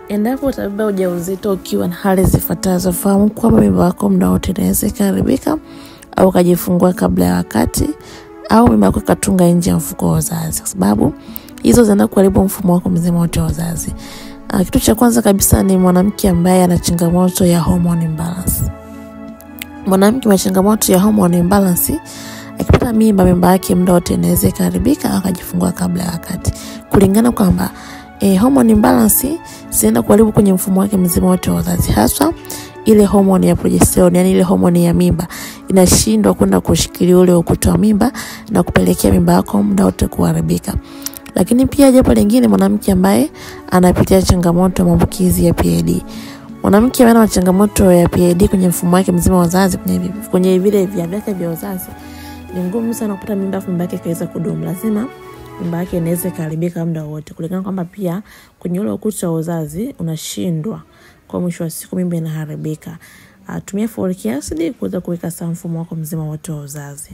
Endapo utabeba ujauzito ukiwa na hali zifuatazo, fahamu kwamba mimba yako muda wote inaweza kuharibika au kujifungua kabla ya wakati au mimba yako ikatunga nje ya mfuko wa uzazi, kwa sababu hizo zinaenda kuharibu mfumo wako mzima wote wa uzazi. Kitu cha kwanza kabisa ni mwanamke ambaye ana changamoto ya hormone imbalance. Mwanamke mwenye changamoto ya hormone imbalance akipata mimba yake muda wote inaweza kuharibika au kujifungua kabla ya wakati, kulingana kwamba hormone imbalance zinaenda kuharibu kwenye mfumo wake mzima wote wa uzazi, hasa ile hormone ya progesterone, yani ile hormone ya mimba inashindwa kwenda kushikilia ule ukuta wa mimba na kupelekea mimba yako muda wote kuharibika. Lakini pia jambo lingine, mwanamke ambaye anapitia changamoto ya maambukizi ya PID. Mwanamke ambaye ana changamoto ya PID kwenye mfumo wake mzima wa uzazi, kwenye vile via vyake vya uzazi, ni ngumu sana kupata mimba yake kaweza kudumu. Lazima mimba yake inaweza kuharibika muda wote, kulingana kwamba pia kwenye ule ukuta wa uzazi unashindwa, kwa mwisho wa siku mimba inaharibika. Tumia folic acid kuweza kuweka sawa mfumo wako mzima wote wa uzazi.